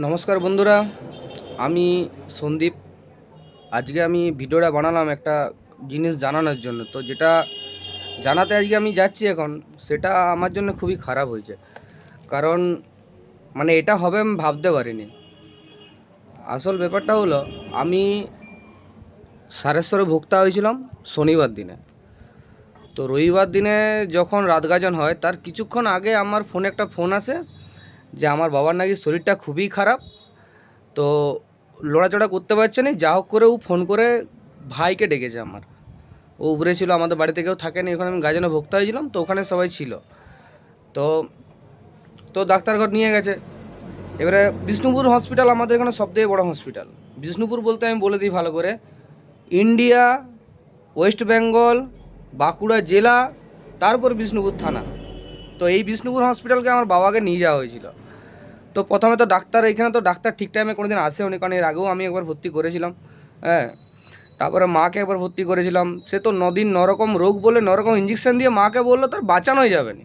নমস্কার বন্ধুরা, আমি সন্দীপ। আজকে আমি ভিডিওটা বানালাম একটা জিনিস জানানোর জন্য। তো যেটা জানাতে আজকে আমি যাচ্ছি এখন, সেটা আমার জন্য খুবই খারাপ হয়েছে। কারণ এটা হবে আমি ভাবতে পারিনি। আসল ব্যাপারটা হলো, আমি সারেশ্বরে ভুক্তা হয়েছিলাম শনিবার দিনে। তো রবিবার দিনে যখন রাত গাজন হয়, তার কিছুক্ষণ আগে আমার ফোনে একটা ফোন আসে যে আমার বাবার নাকি শরীরটা খুবই খারাপ। তো লড়াচড়া করতে পারছে না, যা হোক করে ও ফোন করে ভাইকে ডেকেছে আমার। ও উপরে ছিল, আমাদের বাড়িতে কেউ থাকেনি, ওখানে আমি গাজনে ভুক্ত হয়েছিলাম, তো ওখানে সবাই ছিল। তো তো ডাক্তারঘর নিয়ে গেছে। এবারে বিষ্ণুপুর হসপিটাল আমাদের এখানে সবথেকে বড় হসপিটাল। বিষ্ণুপুর বলতে আমি বলে দিই ভালো করে, ইন্ডিয়া, ওয়েস্ট বেঙ্গল, বাঁকুড়া জেলা, তারপর বিষ্ণুপুর থানা। তো এই বিষ্ণুপুর হসপিটালকে আমার বাবাকে নিয়ে যাওয়া হয়েছিল। তো প্রথমে তো ডাক্তার, এখানে তো ডাক্তার ঠিক টাইমে কোনো দিন আসেও নি, কারণ এর আগেও আমি একবার ভর্তি করেছিলাম। হ্যাঁ, তারপরে মাকে একবার ভর্তি করেছিলাম। সে তো নদিন নরকম রোগ বলে নরকম ইঞ্জেকশন দিয়ে মাকে বললো তার বাঁচানোই যাবে না।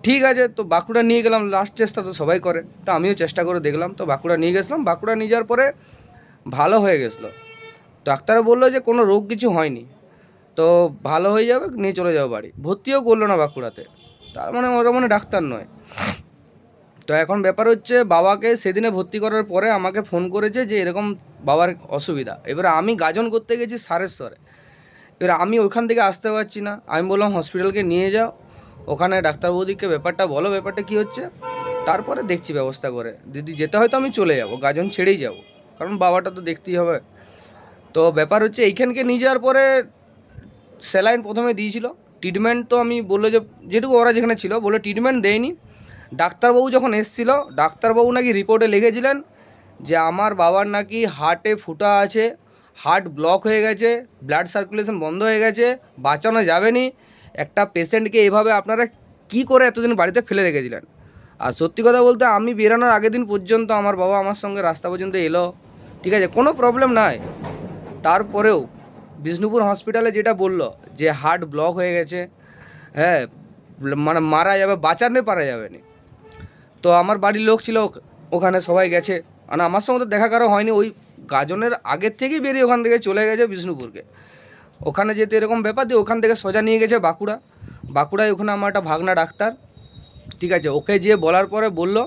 ঠিক আছে, তো বাঁকুড়া নিয়ে গেলাম, লাস্ট চেষ্টা তো সবাই করে, তো আমিও চেষ্টা করে দেখলাম। তো বাঁকুড়া নিয়ে গেছিলাম, বাঁকুড়া নিয়ে যাওয়ার পরে ভালো হয়ে গেছিলো। ডাক্তার বললো যে কোনো রোগ কিছু হয়নি, তো ভালো হয়ে যাবে, নিয়ে চলে যাও বাড়ি। ভর্তিও করলো না বাঁকুড়াতে, তার মানে ওরা মানে ডাক্তার নয়। তো এখন ব্যাপার হচ্ছে, বাবাকে সেদিনে ভর্তি করার পরে আমাকে ফোন করেছে যে এরকম বাবার অসুবিধা। এবারে আমি গাজন করতে গেছি সারেশ্বরে। এবার আমি ওইখান থেকে আসতে পারছি না। আমি বললাম হসপিটালকে নিয়ে যাও, ওখানে ডাক্তারবাবুদিকে ব্যাপারটা বলো, ব্যাপারটা কী হচ্ছে, তারপরে দেখছি ব্যবস্থা করে। যদি যেতে হয় তো আমি চলে যাব, গাজন ছেড়েই যাব, কারণ বাবাটা তো দেখতেই হবে। তো ব্যাপার হচ্ছে, এইখানকে নিয়ে যাওয়ার পরে স্যালাইন প্রথমে দিয়েছিল। ট্রিটমেন্ট তো আমি বললো যে যেটুকু ওরা যেখানে ছিল বলে ট্রিটমেন্ট দেয়নি। ডাক্তারবাবু যখন এসেছিলো, ডাক্তারবাবু নাকি রিপোর্টে লিখেছিলেন যে আমার বাবার নাকি হার্টে ফুটা আছে, হার্ট ব্লক হয়ে গেছে, ব্লাড সার্কুলেশন বন্ধ হয়ে গেছে, বাঁচানো যাবে নি। একটা পেশেন্টকে এভাবে আপনারা কি করে এতদিন বাড়িতে ফেলে রেখেছিলেন? আর সত্যি কথা বলতে, আমি বেরানোর আগের দিন পর্যন্ত আমার বাবা আমার সঙ্গে রাস্তা পর্যন্ত এলো, ঠিক আছে, কোনো প্রবলেম নাই। তারপরেও বিষ্ণুপুর হসপিটালে যেটা বললো যে হার্ট ব্লক হয়ে গেছে, হ্যাঁ, মানে মারা যাবে, বাঁচাতে পারা যাবে না। তো আমার বাড়ির লোক ছিল ওখানে, সবাই গেছে। মানে আমার সঙ্গে তো দেখা কারো হয়নি, ওই গাজনের আগের থেকেই বেরিয়ে ওখান থেকে চলে গেছে বিষ্ণুপুরকে। ওখানে যেতে এরকম ব্যাপার দিয়ে ওখান থেকে সোজা নিয়ে গেছে বাঁকুড়া। বাঁকুড়ায় ওখানে আমার একটা ভাগনা ডাক্তার, ঠিক আছে, ওকে যেয়ে বলার পরে বললো,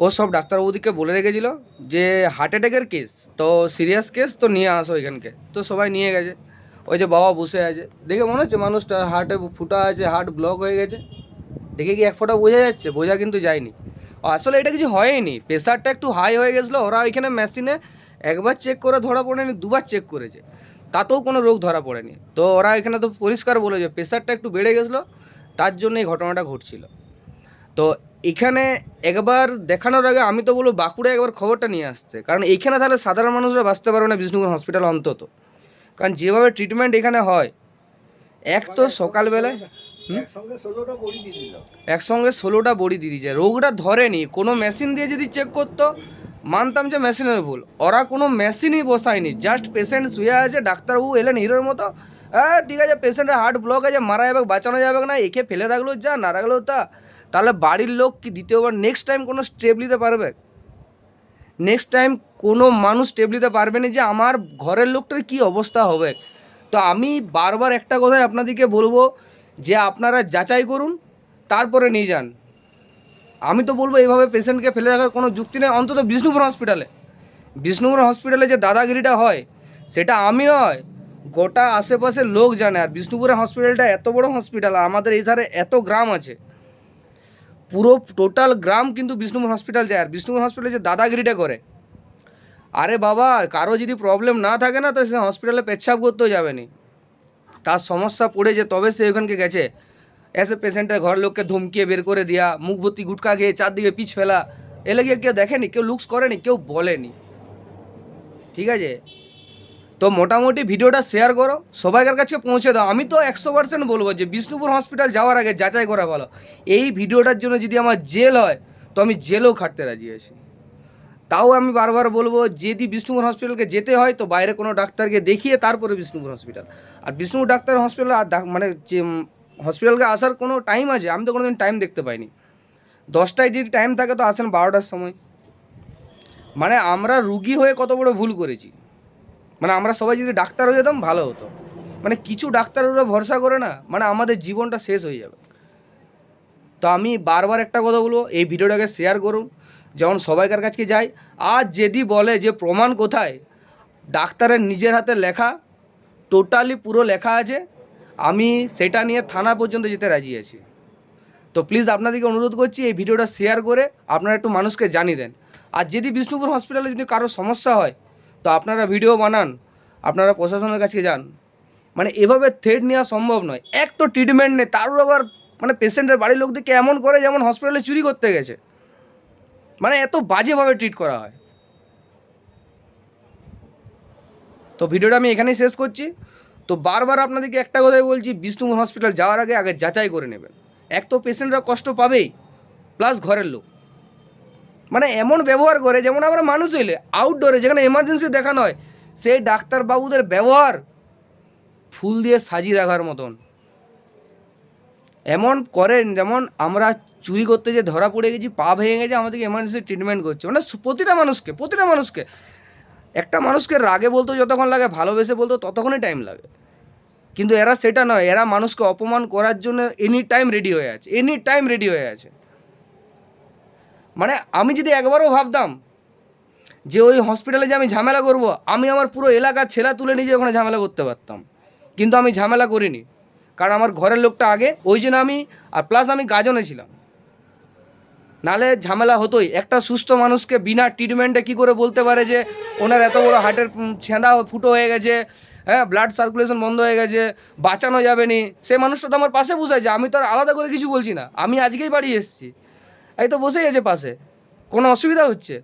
ও সব ডাক্তারবাবুদিকে বলে রেখেছিল যে হার্ট অ্যাটাকের কেস, তো সিরিয়াস কেস, তো নিয়ে আসো এখানকে। তো সবাই নিয়ে গেছে। ওই যে বাবা বসে আছে, দেখে মনে হচ্ছে মানুষটার হার্টে ফুটা আছে, হার্ট ব্লক হয়ে গেছে। দেখে কি এক ফোঁটা বোঝা যাচ্ছে? বোঝা কিন্তু যায়নি। আসলে এটা কিছু হয়নি, প্রেশারটা একটু হাই হয়ে গেছিলো। ওরা ওইখানে মেশিনে একবার চেক করে ধরা পড়েনি, দুবার চেক করেছে, তাতেও কোনো রোগ ধরা পড়েনি। তো ওরা এখানে তো পরিষ্কার বলে যে প্রেশারটা একটু বেড়ে গেছিলো, তার জন্য এই ঘটনাটা ঘটছিল। তো এখানে একবার দেখানোর আগে আমি তো বলবো বাঁকুড়ায় একবার খবরটা নিয়ে আসতে, কারণ এইখানে তাহলে সাধারণ মানুষরা বাঁচতে পারবে না বিষ্ণুপুর হসপিটাল অন্তত। কারণ যেভাবে ট্রিটমেন্ট এখানে হয়, এক তো সকালবেলায় একসঙ্গে 16টা বড়ি দিয়ে দিয়েছে, রোগটা ধরেনি। কোনো মেশিন দিয়ে যদি চেক করতো মানতাম যে মেশিনের ভুল, ওরা কোনো মেশিনই বসায়নি, জাস্ট পেশেন্ট শুয়ে আছে, ডাক্তারবাবু এলেন হিরোর মতো, হ্যাঁ ঠিক আছে পেশেন্টের হার্ট ব্লক আছে, মারা যাবে, বাঁচানো যাবে না, একে ফেলে রাখলো যা, না রাখলেও তা। তাহলে বাড়ির লোক কি দ্বিতীয়বার নেক্সট টাইম কোনো স্টেপ নিতে পারবে? নেক্সট টাইম কোনো মানুষ স্টেপ নিতে পারবে না যে আমার ঘরের লোকটার কী অবস্থা হবে? তো আমি বারবার একটা কথাই আপনাদেরকে বলবো যে আপনারা যাচাই করুন, তারপরে নিয়ে যান। আমি তো বলবো এইভাবে পেশেন্টকে ফেলে রাখার কোনো যুক্তি নেই, অন্তত বিষ্ণুপুর হসপিটালে। বিষ্ণুপুর হসপিটালে যে দাদাগিরিটা হয়, সেটা আমি নয়, গোটা আশেপাশের লোক জানে। আর বিষ্ণুপুরের হসপিটালটা এত বড় হসপিটাল, আর আমাদের এই ধারে এত গ্রাম আছে, পুরো টোটাল গ্রাম কিন্তু বিষ্ণুপুর হসপিটাল যায়। আর বিষ্ণুপুর হসপিটালে যে দাদাগিরিটা করে, আরে বাবা, কারো যদি প্রবলেম না থাকে না, তো সে হসপিটালে পেচ্ছাপ করতেও যাবে না। তার সমস্যা পড়েছে তবে সে ওখানকে গেছে। এসে পেশেন্টের ঘর লোককে ধমকিয়ে বের করে দেওয়া, মুখ ভর্তি গুটকা খেয়ে চারদিকে পিছ ফেলা, এলে গিয়ে কেউ দেখেনি, কেউ লুকস করেনি, কেউ বলেনি, ঠিক আছে। তো মোটামুটি ভিডিওটা শেয়ার করো, সবাইকার কাছে পৌঁছে দাও। আমি তো 100% বলবো যে বিষ্ণুপুর হসপিটাল যাওয়ার আগে যাচাই করা ভালো। এই ভিডিওটার জন্য যদি আমার জেল হয়, তো আমি জেলেও খাটতে রাজি আছি। তাও আমি বারবার বলবো, যদি বিষ্ণুপুর হসপিটালকে যেতে হয় তো বাইরে কোনো ডাক্তারকে দেখিয়ে তারপরে বিষ্ণুপুর হসপিটাল। আর বিষ্ণুপুর ডাক্তার হসপিটাল মানে যে হসপিটালকে আসার কোনো টাইম আছে? আমি তো কোনোদিন টাইম দেখতে পাইনি। 10টায় যদি টাইম থাকে তো আসেন 12টার সময়। মানে আমরা রুগী হয়ে কত বড় ভুল করেছি। মানে আমরা সবাই যদি ডাক্তার হয়ে যেতাম ভালো হতো। মানে কিছু ডাক্তারের উপরে ভরসা করে না, মানে আমাদের জীবনটা শেষ হয়ে যাবে। তো আমি বারবার একটা কথা বলবো, এই ভিডিওটাকে শেয়ার করুন যেমন সবাইকার কাছে যায়। আর যদি বলে যে প্রমাণ কোথায়, ডাক্তারের নিজের হাতে লেখা, টোটালি পুরো লেখা আছে, আমি সেটা নিয়ে থানা পর্যন্ত যেতে রাজি আছি। তো প্লিজ আপনাদেরকে অনুরোধ করছি এই ভিডিওটা শেয়ার করে আপনারা একটু মানুষকে জানিয়ে দেন। আর যদি বিষ্ণুপুর হসপিটালে যদি কারো সমস্যা হয় তো আপনারা ভিডিও বানান, আপনারা প্রশাসনের কাছে যান। মানে এভাবে থ্রেট নেওয়া সম্ভব নয়। এক তো ট্রিটমেন্ট নেই, তারও আবার মানে পেশেন্টের বাড়ির লোকদেরকে এমন করে যেমন হসপিটালে চুরি করতে গেছে। মানে এত বাজেভাবে ট্রিট করা হয়। তো ভিডিওটা আমি এখানেই শেষ করছি। তো বারবার আপনাদেরকে একটা কথাই বলছি, বিষ্ণুপুর হসপিটাল যাওয়ার আগে আগে যাচাই করে নেবেন। এক তো পেশেন্টরা কষ্ট পাবেই, প্লাস ঘরের লোক মানে এমন ব্যবহার করে যেমন আমরা মানুষ হইলে আউটডোরে যেখানে এমার্জেন্সি দেখানো হয় সেই ডাক্তারবাবুদের ব্যবহার ফুল দিয়ে সাজিয়ে রাখার মতন। এমন করেন যেমন আমরা চুরি করতে যে ধরা পড়ে গেছি, পা ভেঙে গেছে, আমাদেরকে এমার্জেন্সি ট্রিটমেন্ট করছে। মানে প্রতিটা মানুষকে একটা মানুষকে রাগে বলতে যতক্ষণ লাগে, ভালোবেসে বলতে ততক্ষণই টাইম লাগে। কিন্তু এরা সেটা নয়, এরা মানুষকে অপমান করার জন্য এনি টাইম রেডি হয়ে আছে। মানে আমি যদি একবারও ভাবতাম যে ওই হসপিটালে যে আমি ঝামেলা করব, আমি আমার পুরো এলাকার ছেলা তুলে নিয়ে ওখানে ঝামেলা করতে পারতাম, কিন্তু আমি ঝামেলা করিনি। কারণ আমার ঘরের লোকটা আগে, ওই জন্য আমি, আর প্লাস আমি গাজনে ছিলাম, নালে ঝামেলা হতোই। একটা সুস্থ মানুষকে বিনা ট্রিটমেন্টে কী করে বলতে পারে যে ওনার এত বড় হার্টের ছেঁদা ফুটো হয়ে গেছে, হ্যাঁ ব্লাড সার্কুলেশন বন্ধ হয়ে গেছে, বাঁচানো যাবে নি। সেই মানুষটা তো আমার পাশে বসে আছে, আমি তো আর আলাদা করে কিছু বলছি না। আমি আজকেই বাড়ি এসেছি, এই তো বসেই আছে পাশে, কোনো অসুবিধা হচ্ছে?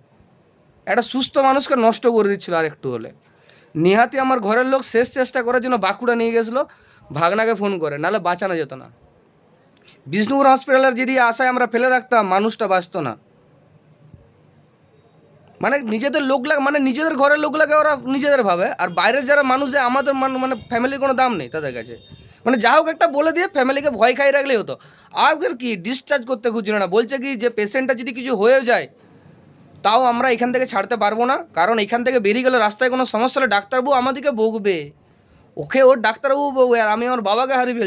একটা সুস্থ মানুষকে নষ্ট করে দিচ্ছিল আর একটু হলে। নিহাতি আমার ঘরের লোক শেষ চেষ্টা করার জন্য বাঁকুড়া নিয়ে গেছিলো, ভাগনাকে ফোন করে, নাহলে বাঁচানো যেত না। বিষ্ণুপুর হসপিটালের যদি আশায় আমরা ফেলে রাখতাম, মানুষটা বাঁচত না। মানে নিজেদের মানে নিজেদের ঘরের লোকলাকে ওরা নিজেদের ভাবে, আর বাইরের যারা মানুষ যে আমাদের মানে ফ্যামিলির কোনো দাম নেই তাদের কাছে। মানে যা হোক একটা বলে দিয়ে ফ্যামিলিকে ভয় খাই রাখলেই হতো। আর কি ডিসচার্জ করতে খুঁজছিল না, বলছে কি যে পেশেন্টটা যদি কিছু হয়ে যায় তাও আমরা এখান থেকে ছাড়তে পারবো না, কারণ এখান থেকে বেরিয়ে গেলে রাস্তায় কোনো সমস্যা হলে ডাক্তারবাবু আমাদেরকে বকবে। ওর ডাক্তারবাবু বকবে। আর আমি আমার বাবাকে হারিয়ে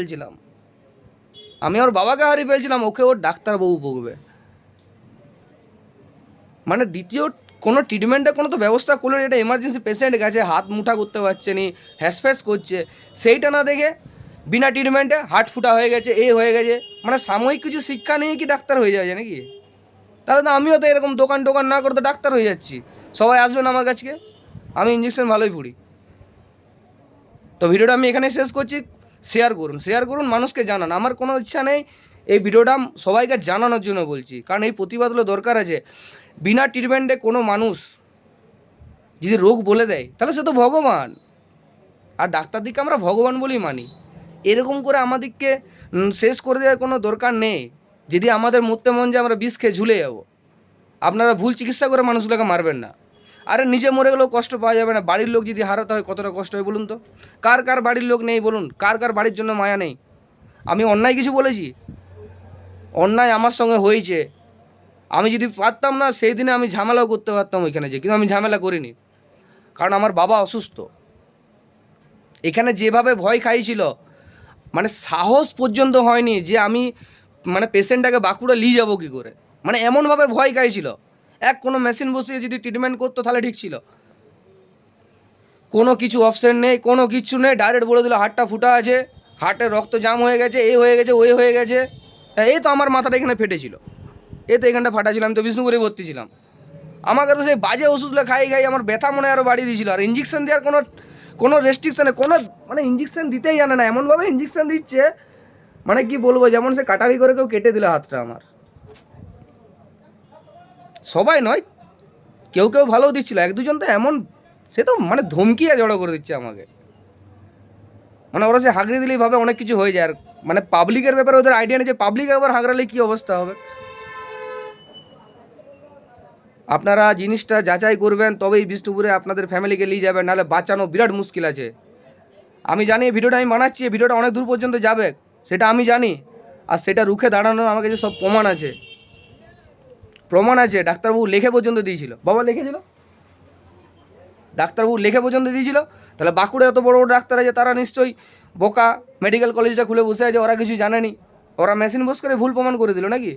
ফেলছিলাম, ওকে ওর ডাক্তারবাবু বকবে। মানে দ্বিতীয় কোনো ট্রিটমেন্টের কোনো তো ব্যবস্থা করলো, এটা এমার্জেন্সি পেশেন্ট গেছে, হাত মুঠা করতে পারছে নি, হ্যাসফ্যাস করছে, সেইটা না দেখে বিনা ট্রিটমেন্টে হার্ট ফুটা হয়ে গেছে, হয়ে গেছে। মানে সাময়িক কিছু শিক্ষা নিয়ে কি ডাক্তার হয়ে যাচ্ছে নাকি? তাহলে তো আমিও তো এরকম দোকান না করে তো ডাক্তার হয়ে যাচ্ছি। সবাই আসবেন আমার কাছে, আমি ইঞ্জেকশন ভালোই পুড়ি। তো ভিডিওটা আমি এখানে শেষ করছি। শেয়ার করুন, মানুষকে জানান। আমার কোনো ইচ্ছা নেই এই ভিডিওটা সবাইকে জানানোর জন্য বলছি, কারণ এই প্রতিবাদ হলো দরকার আছে। বিনা ট্রিটমেন্টে কোনো মানুষ যদি রোগ বলে দেয় তাহলে সে তো ভগবান, আর ডাক্তারদিকে আমরা ভগবান বলেই মানি। এরকম করে আমাদেরকে শেষ করে দেওয়ার কোনো দরকার নেই। যদি আমাদের মরতে মন যায় আমরা বিষ খেয়ে ঝুলে যাব। আপনারা ভুল চিকিৎসা করে মানুষগুলোকে মারবেন না। আরে নিজে মরে গেলেও কষ্ট পাওয়া যাবে না, বাড়ির লোক যদি হারাতে হয় কতটা কষ্ট হয় বলুন তো? কার বাড়ির লোক নেই বলুন? কার বাড়ির জন্য মায়া নেই? আমি অন্যায় কিছু বলেছি? অন্যায় আমার সঙ্গে হয়েছে। আমি যদি পারতাম না সেই দিনে আমি ঝামেলাও করতে পারতাম ওইখানে যে, কিন্তু আমি ঝামেলা করিনি, কারণ আমার বাবা অসুস্থ। এখানে যেভাবে ভয় খাইছিল, মানে সাহস পর্যন্ত হয়নি যে আমি মানে পেশেন্টটাকে বাঁকুড়া নিয়ে যাবো কী করে। মানে এমনভাবে ভয় খাইছিল, কোনো মেশিন বসিয়ে যদি ট্রিটমেন্ট করতো তাহলে ঠিক ছিল। কোনো কিছু অপশন নেই, কোনো কিচ্ছু নেই, ডাইরেক্ট বলে দিল হার্টটা ফুটা আছে, হার্টে রক্ত জাম হয়ে গেছে, হয়ে গেছে, হয়ে গেছে। এই তো আমার মাথাটা এখানে ফেটেছিল, তো এখানটা ফাটা ছিল, আমি তো বিষ্ণুপুরে ভর্তি ছিলাম। আমাকে তো সেই বাজে ওষুধগুলো খাই আমার ব্যথা মনে আরও বাড়িয়ে দিয়েছিল। আর ইঞ্জেকশন দেওয়ার কোনো রেস্ট্রিকশানে মানে ইঞ্জেকশন দিতেই জানে না, এমনভাবে ইঞ্জেকশন দিচ্ছে মানে কি বলবো, যেমন সে কাটারি করে কেউ কেটে দিল হাতটা আমার। সবাই নয়, কেউ ভালোও দিচ্ছিল, এক দুজন তো এমন, সে তো মানে ধমকিয়ে জড়ো করে দিচ্ছে আমাকে। মানে ওরা সে হাঁকড়ে দিলেই ভাবে অনেক কিছু হয়ে যায়। আর মানে পাবলিকের ব্যাপারে ওদের আইডিয়া নেই যে পাবলিক একবার হাঁকড়ালে কী অবস্থা হবে। আপনারা জিনিসটা যাচাই করবেন, তবেই বিষ্ণুপুরে আপনাদের ফ্যামিলিকে নিয়ে যাবেন, নাহলে বাঁচানো বিরাট মুশকিল আছে। আমি জানি এই ভিডিওটা আমি বানাচ্ছি, এই ভিডিওটা অনেক দূর পর্যন্ত যাবে, সেটা আমি জানি। আর সেটা রুখে দাঁড়ানোর আমার কাছে সব প্রমাণ আছে। ডাক্তারবাবু লেখে পর্যন্ত দিয়েছিল, বাবা লিখেছিল। ডাক্তারবাবু লিখে পর্যন্ত দিয়েছিল। তাহলে বাঁকুড়ে এত বড় বড় ডাক্তার আছে, তারা নিশ্চয়ই বোকা, মেডিকেল কলেজটা খুলে বসে আছে, ওরা কিছু জানেনি, ওরা মেশিন বস করে ভুল প্রমাণ করে দিল নাকি?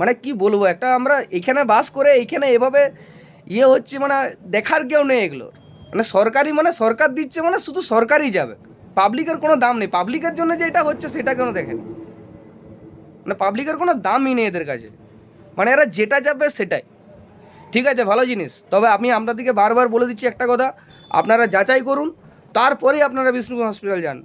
মানে কি বলবো, একটা আমরা এখানে বাস করে এইখানে এভাবে হচ্ছে, মানে দেখার কেউ নেই এগুলো। মানে সরকারি, মানে সরকার দিচ্ছে, মানে শুধু সরকারই যাবে, পাবলিকের কোনো দাম নেই। পাবলিকের জন্য যেটা হচ্ছে সেটা কেন দেখেনি? মানে পাবলিকের কোনো দামই নেই এদের কাছে, মানে এরা যেটা যাবে সেটাই। ঠিক আছে, ভালো জিনিস, তবে আমি আপনাদেরকে বারবার বলে দিচ্ছি একটা কথা, আপনারা যাচাই করুন, তারপরেই আপনারা বিষ্ণুপুর হসপিটাল যান।